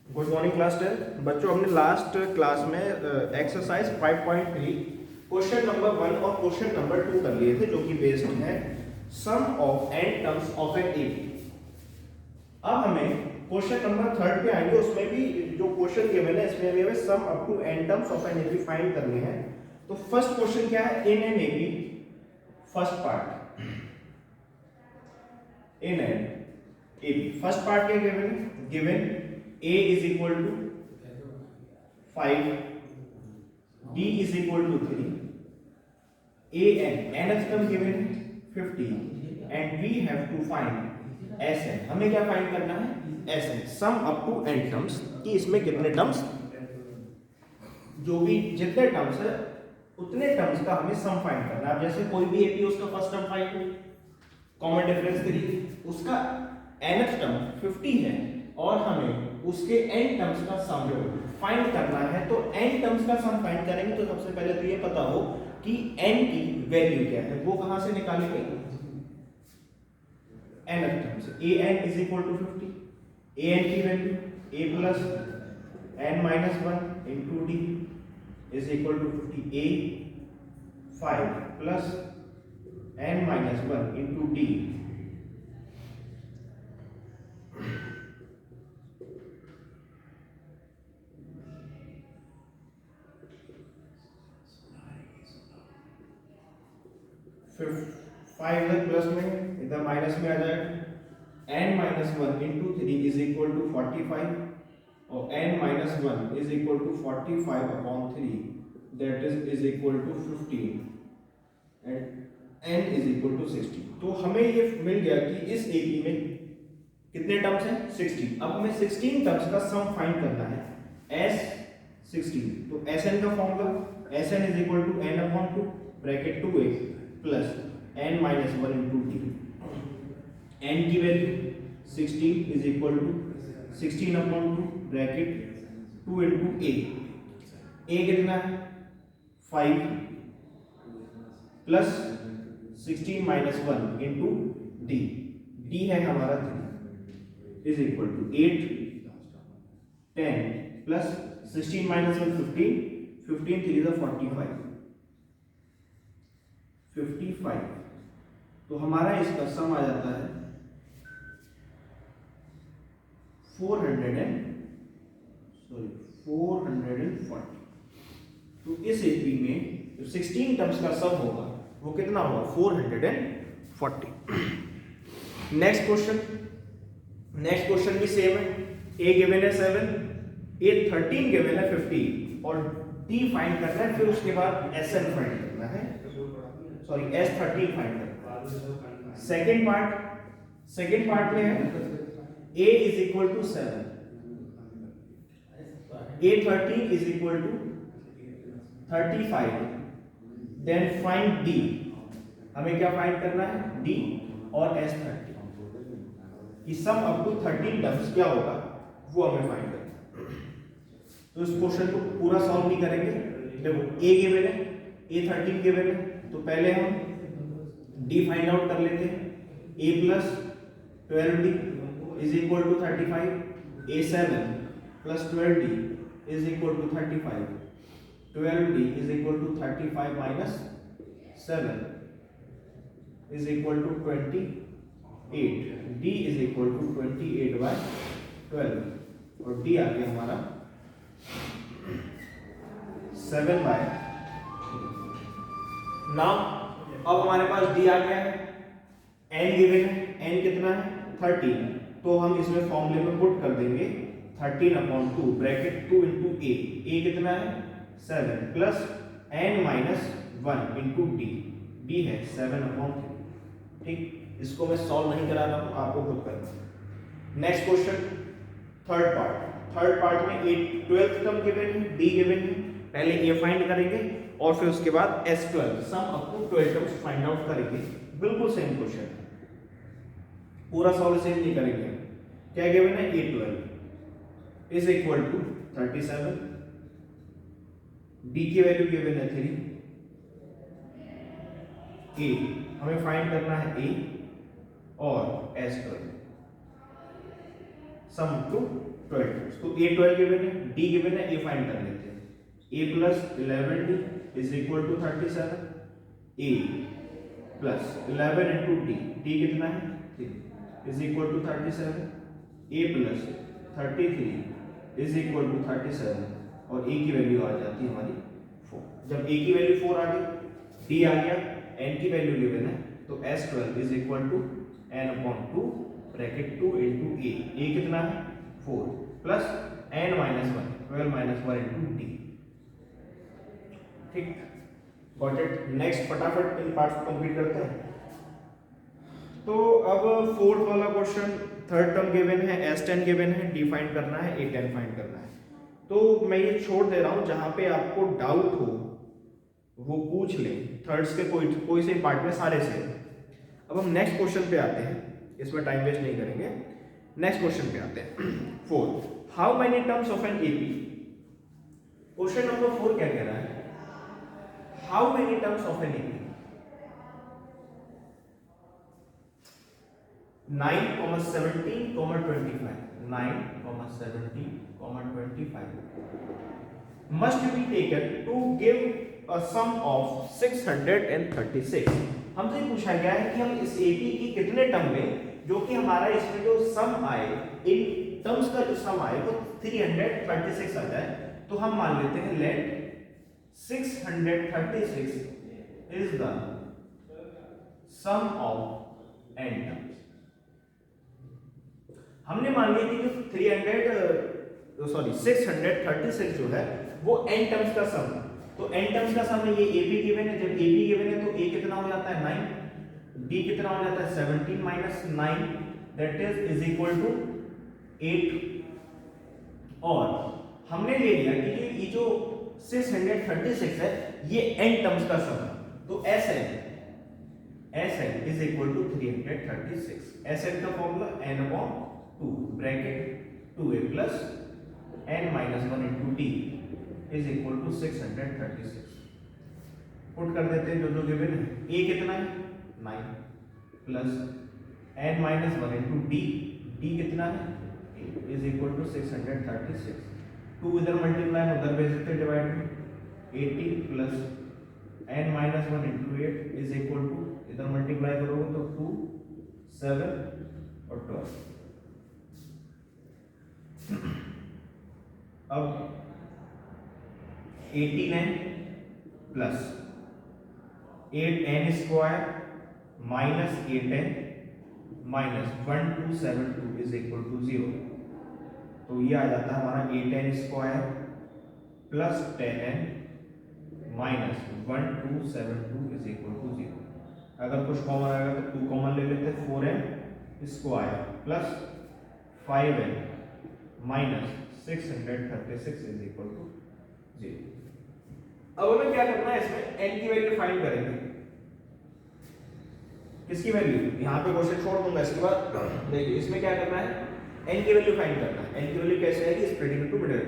Good morning class 10 बच्चों। हमने last class में एक्सरसाइज 5.3 क्वेश्चन नंबर 1 और क्वेश्चन नंबर 2 कर लिए थे, जो कि बेस्ड है sum of n terms of an AP. अब हमें क्वेश्चन नंबर 3 पे आएंगे। उसमें भी जो क्वेश्चन गिवन है इसमें भी हमें sum up to n terms of an AP find करने हैं। तो फर्स्ट क्वेश्चन क्या है? In an AP, first part in an AP, first part क्या गिवन है? Given a is equal to 5, b is equal to 3, a and nth term given 50 and we have to find sn। हमें क्या find करना है? sn, sum up to n terms, कि इसमें कितने terms, जो भी जितने टर्म्स है उतने टर्म्स का हमें सम फाइंड करना है। अब जैसे कोई भी एपी, उसका first term find, common difference 3, उसका nth टर्म 50 है और हमें उसके n टर्म्स का सम फाइंड करना है। तो n टर्म्स का सम फाइंड करेंगे तो सबसे पहले तो ये पता हो कि n की वैल्यू क्या है। वो कहां से निकालेंगे? n टर्म से। an is equal to 50, an की value a plus n minus 1 into d is equal to 50, a 5 plus n minus 1 into d फिर 5 इधर प्लस में, इधर माइनस में आ जाएगा। n minus 1 into 3 is equal to 45 और n minus 1 is equal to 45 upon 3, that is equal to 15 and n is equal to 60। तो हमें ये मिल गया कि इस एपी में कितने टर्म्स हैं? 16। अब हमें 16 टर्म्स का सम फाइंड करना है, s16। तो sn का formula sn is equal to n upon 2 bracket 2a plus n minus 1 into d. n की value 16 is equal to 16 upon 2 bracket 2 into a कितना है? 5 प्लस 16 माइनस 1 इंटू डी है हमारा 3 is equal to 8 10 plus 16 minus 1 15, 15 3 is 55। तो हमारा इसका सम आ जाता है 440। तो इस एपी में जो 16 टर्म्स का सम होगा वो कितना होगा? 440। नेक्स्ट क्वेश्चन भी सेम है। ए गिवन है 7, ए 13 गिवन है 50 और डी फाइंड करना है। फिर उसके बाद एसएन फाइंड करना है, सॉरी S13 फाइंड करना है। सेकेंड पार्ट में है a is equal to 7, a13 is equal to 35, then find d। हमें क्या फाइंड करना है? d और S13 की सम अप टू 13 टर्म्स क्या होगा वो हमें फाइंड करना है। तो इस क्वेश्चन को पूरा सॉल्व नहीं करेंगे। देखो a गिवन है, a13 गिवन है, तो पहले हम d फाइंड आउट कर लेते हैं। a plus 12d is equal to 35, a7 plus 12d is equal to 35, 12d is equal to 35 minus 7 is equal to 28, d is equal to 28 by 12 और d आ गया हमारा 7 बाय। नाउ अब हमारे पास d आ गया है, n गिवन है, n कितना है? 13। तो हम इसमें फॉर्मूले में पुट कर देंगे 13 अपॉन 2 ब्रैकेट 2 इंटू a कितना है? 7 plus n minus 1 into D है 7 अपॉन 3। ठीक, इसको मैं सॉल्व नहीं करा रहा हूं, आपको खुद करना। नेक्स्ट क्वेश्चन, थर्ड पार्ट में a 12th टर्म गिवन है, d गिवन है। पहले a फाइंड करेंगे और फिर उसके बाद S12 sum up to 12 terms find out करेंगे। बिल्कुल सेम क्वेश्चन है, पूरा सॉल्व सेम नहीं करेंगे। क्या गिवन है? a12 is equal to 37, d की वैल्यू गिवन है 3, a हमें फाइंड करना है a और S12। Sum to 12 terms. तो a 12 गिवन है, d गिवन है, a फाइंड कर लेते हैं। a plus 11d is equal to 37, a plus 11 into d, d कितना है 3 is equal to 37, a plus 33 is equal to 37 और a की वैल्यू आ जाती है हमारी 4। जब a की वैल्यू 4 आ गई, d आ गया, n की वैल्यू गिवन है, तो s12 is equal to n upon 2 bracket 2 into a कितना है 4 plus n minus 1, 12 minus 1 into d। ठीक, गॉट इट। नेक्स्ट फटाफट इन पार्ट्स को कंप्लीट करते हैं। तो अब फोर्थ वाला क्वेश्चन, थर्ड टर्म गिवन है, s10 गिवन है, d फाइंड करना है, a10 फाइंड करना है। तो मैं ये छोड़ दे रहा हूं, जहां पे आपको डाउट हो वो पूछ ले, थर्ड्स के कोई से पार्ट में सारे से। अब हम नेक्स्ट क्वेश्चन पे आते हैं, इसमें टाइम वेस्ट नहीं करेंगे, नेक्स्ट क्वेश्चन पे आते हैं। 4, how many terms of an AP. Question number 4 क्या कह रहा है, how many terms of an AP. 9, 17, 25, 9, 17, 25 must be taken to give a sum of 636। हमसे पूछा गया है कि हम इस एपी की कितने टर्म में, जो कि हमारा इसमें जो सम आए, इन टर्म्स का जो सम आए वो 336 आ जाए। तो हम मान लेते हैं let 636 is the sum of n terms. हमने मान लिया कि जो 636 जो है वो n टर्म्स का सम है। तो n टर्म्स का सम है, ये ab गिवन है, जब ab गिवन है तो a कितना हो जाता है 9, d कितना हो जाता है 17 minus 9 that is equal to 8। और हमने ले लिया कि ये जो 636 है ये n टर्म्स का सम है। तो Sn is equal to 336। Sn का formula n upon 2 bracket 2a plus n minus 1 into d is equal to 636। Put कर देते हैं जो गिवन है। a कितना है 9 plus n minus 1 into d, d कितना है 8 इज इक्वल टू 636। 2 इधर मल्टीप्लाई उधर भेज देते डिवाइड में, 80 plus n minus 1 into 8 is equal to, इधर मल्टीप्लाई करोगे तो 2, 7 और 12। अब 89 plus 8n square minus 8n minus 1272 is equal to 0। तो ये आ जाता है हमारा 8n square plus 10n minus 1272 is equal to 0। अगर कुछ कॉमन आएगा तो 2 कॉमन ले लेते हैं, 4n square plus 5n minus 636 is equal to 0। अब हमें क्या करना है, इसमें n की वैल्यू फाइंड करेंगे। किसकी वैल्यू, यहाँ पे क्वेश्चन छोड़ दूंगा, इसके बाद देखिए इसमें क्या करना है, n की वैल्यू फाइंड करना है। n की वैल्यू कैसे आएगी, स्प्लिटिंग इनटू मिडिल।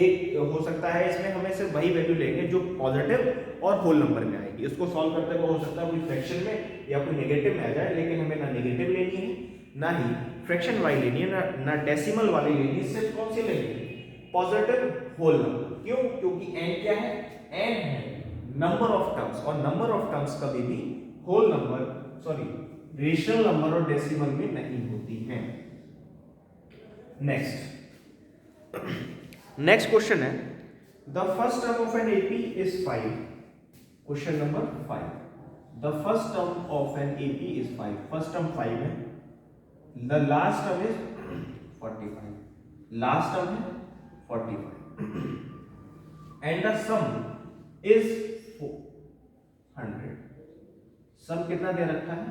एक हो सकता है इसमें हमें सिर्फ वही वैल्यू लेंगे जो पॉजिटिव और होल नंबर में आएगी। इसको सॉल्व करते हुए हो सकता है कोई फ्रैक्शन में या कोई नेगेटिव में आ जाए, लेकिन हमें ना नेगेटिव लेनी है ना ही फ्रैक्शन वाली लेनी है, ना डेसिमल वाली लेनी है। सिर्फ कौन सी लेनी है, पॉजिटिव होल नंबर। क्यों, क्योंकि n क्या है, n है नंबर ऑफ टर्म्स, और नंबर ऑफ टर्म्स कभी भी होल नंबर रेशनल नंबर और डेसिमल में नहीं होती हैं। नेक्स्ट क्वेश्चन है, the first term of an AP is 5। Question number 5, the first term of an AP is 5। First term 5 है, the last term is 45, last term है 45 and the some is 100। सम कितना दे रखा है,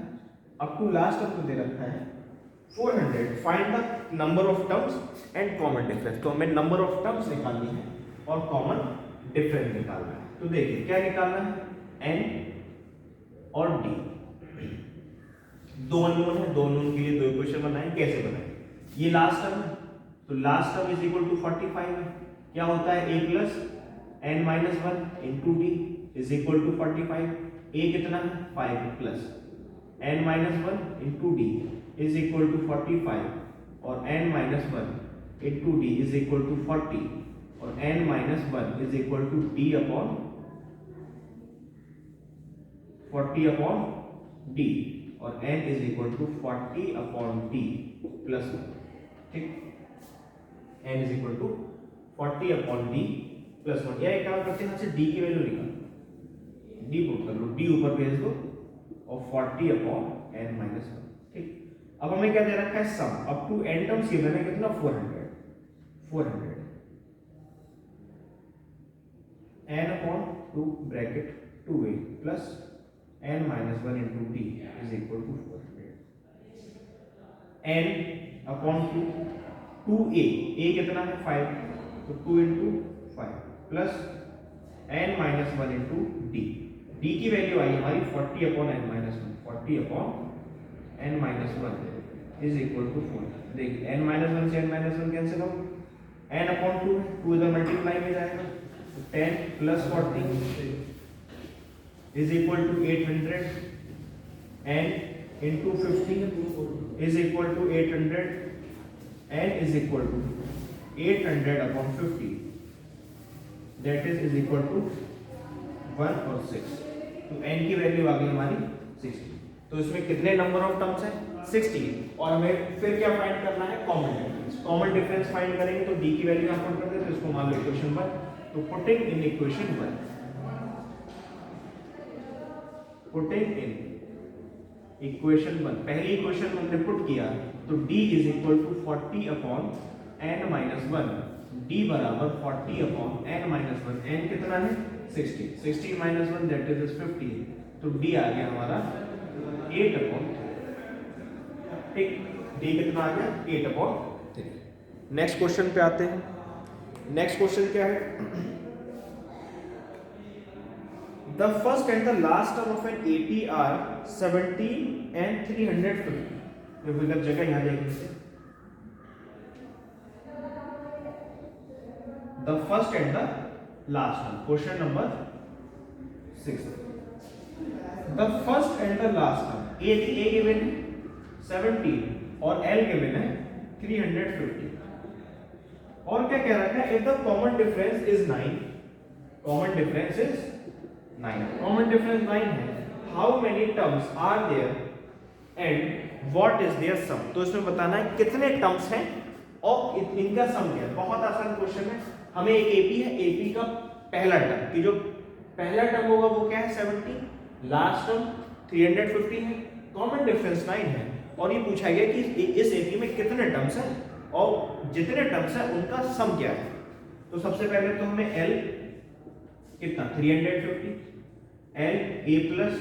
अप टू लास्ट टर्म तो दे रखा है 400। Find the number of terms and common difference. तो हमें नंबर ऑफ टर्म्स निकालनी है और कॉमन डिफरेंस निकालना है। तो देखिए क्या निकालना है, n और d। दो अननोन है, दो अननोन के लिए दो इक्वेशन बनाएं। कैसे बनाएं, ये लास्ट टर्म है तो last term is equal to 45 है। क्या होता है, a plus n minus 1 into D is equal to 45। a कितना है 5 plus n minus 1 into D is equal to 45 और n minus 1 into D is equal to 40 और n minus 1 is equal to d upon 40 upon d और n is equal to 40 upon d plus 1, ठीक, n is equal to 40 upon d plus 1। या एक काम करते हैं, D की value निकाल, डी पुट कर लो, डी ऊपर भेज दो और 40 अपॉन n माइनस 1, ठीक। अब हमें क्या दे रखा है, sum up to n terms given है कितना, 400 n upon 2 bracket 2a plus n minus 1 into D is equal to 400 n upon 2a, a कितना है 5, तो 2 into 5 plus n minus 1 into D, D की वैल्यू आई हमारी 40 upon n minus 1, 40 upon n minus 1 is equal to 4। देखिए n minus 1 से n minus 1 cancel हो, n upon 2 2 इधर मल्टीप्लाई में जाएगा, तो 10 plus 40 is equal to 800 n into 50 is equal to 800 n is equal to 800 upon 50 that is equal to 1 और 6, तो n की वैल्यू आ गई हमारी 60। तो इसमें कितने नंबर ऑफ टर्म्स हैं, 60, और हमें फिर क्या फाइंड करना है, common difference. Common difference find करेंगे तो d की वैल्यू यहाँ पुट कर देते हैं, इसको मान लो इक्वेशन 1, तो पुटिंग इन इक्वेशन 1, पहली इक्वेशन हमने पुट किया तो d is equal to 40 upon n minus 1, d बराबर 40 अपॉन n माइनस 1, n कितना है 60, 60 माइनस 1 दैट इज 50, तो d आ गया हमारा 8 अपॉन, ठीक, d कितना आ गया 8 अपॉन 3। नेक्स्ट क्वेश्चन पे आते हैं। नेक्स्ट क्वेश्चन क्या है, the first and the last term of an AP are 17 and 350। ये फिगर जगह यहाँ देखेंगे, the first and the last term, question number 6, the first and the last term, a given है 17 और l given है 350, और क्या कह रखा है, if the common difference is 9, common difference is 9, common difference 9 है, how many terms are there and what is their sum। तो इसमें बताना है कितने टर्म्स हैं और इनका सम क्या है। बहुत आसान क्वेश्चन है, हमें एक एपी है, एपी का पहला टर्म, कि जो पहला टर्म होगा वो क्या है 70, लास्ट टर्म 350 है, कॉमन डिफरेंस 9 है, और ये पूछा गया कि इस एपी में कितने टर्म्स हैं और जितने टर्म्स हैं उनका सम क्या है। तो सबसे पहले तो हमें l कितना 350, l a plus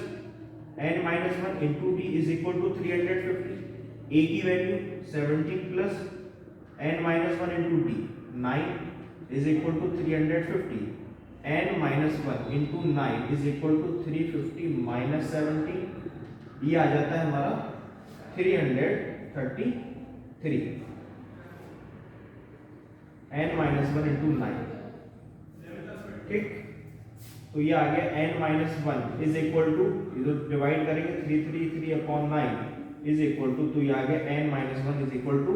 n minus 1 into D is equal to 350, a की value 17 plus n minus 1 into D 9 is equal to 350, n minus 1 into 9 is equal to 350 minus 17, ये आ जाता है हमारा 333, n माइनस 1 इंटू 9, ठीक, तो ये आ गया n minus 1 is equal to, इधर डिवाइड करेंगे 333 अपॉन 9 इज इक्वल टू, तो ये आ गया n minus 1 is equal to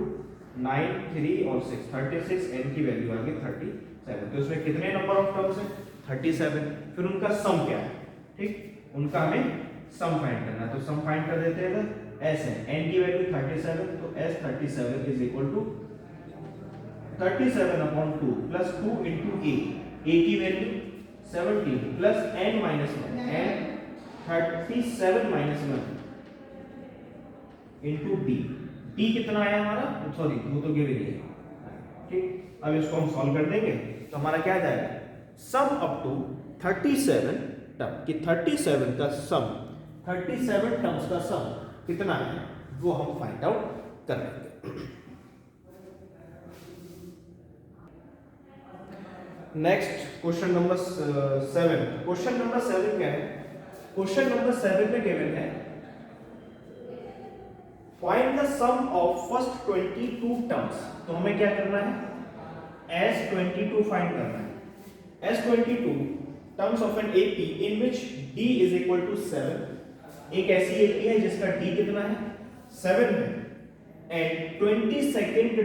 9, 3 और 6, 36, n की वैल्यू आ गई 37। तो इसमें कितने नंबर ऑफ टर्म्स हैं 37, फिर उनका सम क्या है, ठीक, उनका हमें सम फाइंड करना है, तो सम फाइंड कर देते हैं। s है, n की वैल्यू 37, तो s 37 is equal to 37 upon 2 plus 2 into a की value 17 plus n minus 1, n 37 minus 1 into d, d कितना आया हमारा, सॉरी वो तो गिवन ही है, ठीक। अब इसको हम सॉल्व कर देंगे तो हमारा क्या आ जाएगा, सम अप टू 37 टर्म, कि 37 का सम, 37 टर्म्स का सम कितना है वो हम फाइंड आउट कर लेंगे। Next question number 7, question number 7 क्या है, क्वेश्चन नंबर 7 में गिवन है find the sum of first 22 terms. तो हमें क्या करना है, S22 फाइंड करना है, S22 terms of an AP in which d is equal to 7, एक ऐसी एपी है जिसका d कितना है 7 है, एंड 22nd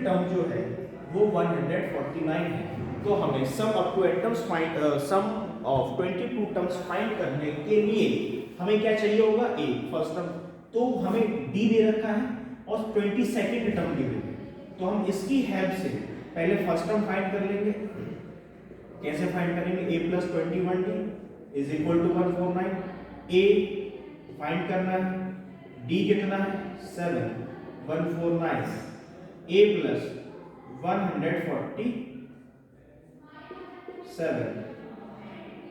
टर्म जो है वो 149 है। तो हमें sum up to terms find sum of 22 terms find करने के लिए हमें क्या चाहिए होगा, ए फर्स्ट टर्म, तो हमें डी दे रखा है और 22nd टर्म दी हुई है। तो हम इसकी हेल्प से पहले फर्स्ट टर्म फाइंड कर लेंगे। कैसे फाइंड करेंगे, a plus 21d is equal to 149। a find करना है, d कितना है 7, 149, a प्लस 147,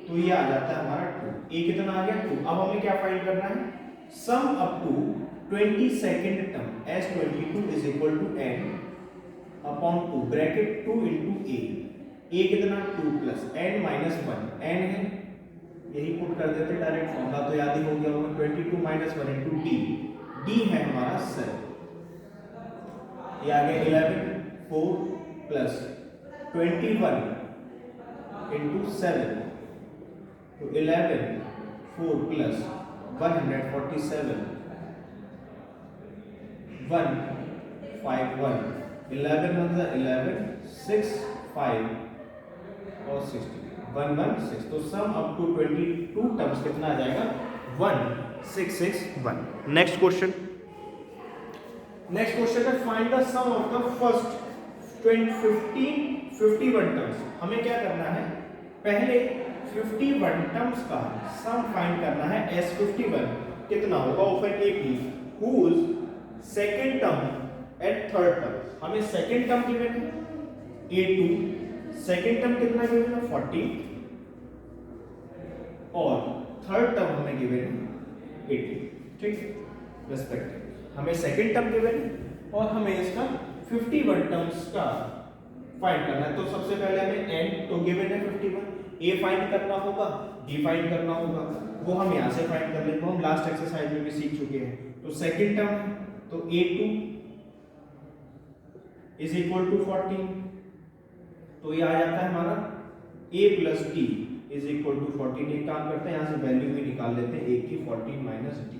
तो ये आ जाता है हमारा 2। a कितना आ गया 2। अब हमें क्या फाइंड करना है, sum up to 22nd term as 22 is equal to n upon 2 bracket 2 into a कितना 2 प्लस n माइनस 1, n है यही पुट कर देते डायरेक्ट, फॉर्मूला तो याद ही हो गया होगा, 22 माइनस 1 इंटू d है हमारा 7, ये आ गया 11, 4 प्लस 21 इंटू 7, तो 11, 4 प्लस 147, 151, 11 मतलब 11, 6, 5 और 60, 116। तो सम अप टू 22 टर्म्स कितना आ जाएगा, 1661। नेक्स्ट क्वेश्चन है find the sum of the first 51 terms. हमें क्या करना है, पहले 51 टर्म्स का सम फाइंड करना है। S51 कितना होगा of an AP whose second term at third term. हमें सेकेंड टर्म गिवन है A2, सेकेंड टर्म कितना गिवन है 40 और थर्ड टर्म हमें गिवन है 80, ठीक रेस्पेक्टिव। हमें सेकेंड टर्म गिवन है और हमें इसका 51 टर्म्स का फाइंड करना है। तो सबसे पहले हमें n तो गिवन है 51, a फाइंड करना होगा, d फाइंड करना होगा, वो हम यहां से फाइंड कर लेंगे, हम लास्ट एक्सरसाइज में भी सीख चुके हैं। तो सेकेंड टर्म है तो A2 इज इक्वल टू 14, तो ये आ जाता है हमारा a plus d is equal to 14। एक काम करते हैं, यहाँ से वैल्यू भी निकाल लेते हैं a की 14 माइनस d,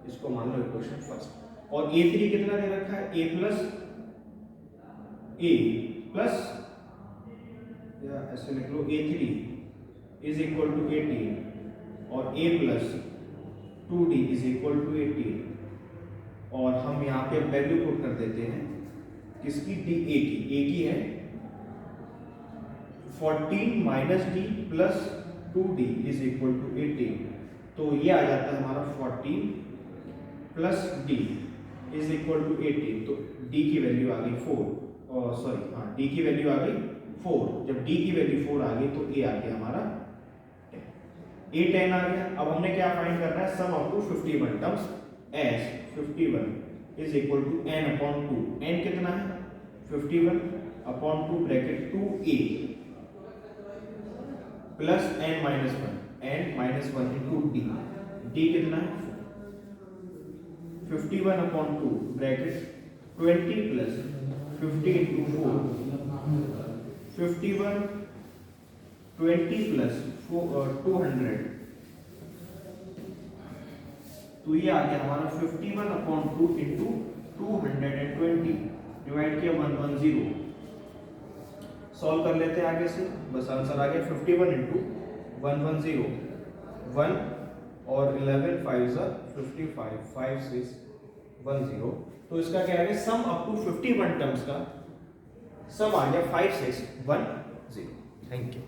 इसको मान लो इक्वेशन फर्स्ट। और A3 कितना दे रखा है, a प्लस या ऐसे लिख लो A3 इज इक्वल टू 18 और a plus 2d is equal to 18। और हम यहाँ पे वैल्यू पुट कर देते हैं किसकी, d a की है 14 minus d plus 2d is equal to 18। तो ये आ जाता है हमारा 14 plus d is equal to 18। तो d की वैल्यू आ गई 4, और सॉरी हाँ d की वैल्यू आ गई 4। जब d की वैल्यू 4 आ गई तो a आ गया हमारा 10 आ गया। अब हमने क्या फाइंड करना है, sum of to 51 terms S 51 is equal to n upon 2। n कितना है 51 upon 2 bracket 2a plus n minus 1 into d कितना है 51 upon 2 bracket 20 plus 50 into 4, 51 20 plus 200, तो ये आ गया हमारा 51 अपॉन 2 इंटू 220 डिवाइड किया 110। सॉल्व कर लेते हैं आगे से, बस आंसर आ गया 51 इंटू 110, 1 और 11 5 55, 5 6 1 0। तो इसका क्या है, सम अप टू 51 टर्म्स का सम आ गया 5 6 1 0। Thank you.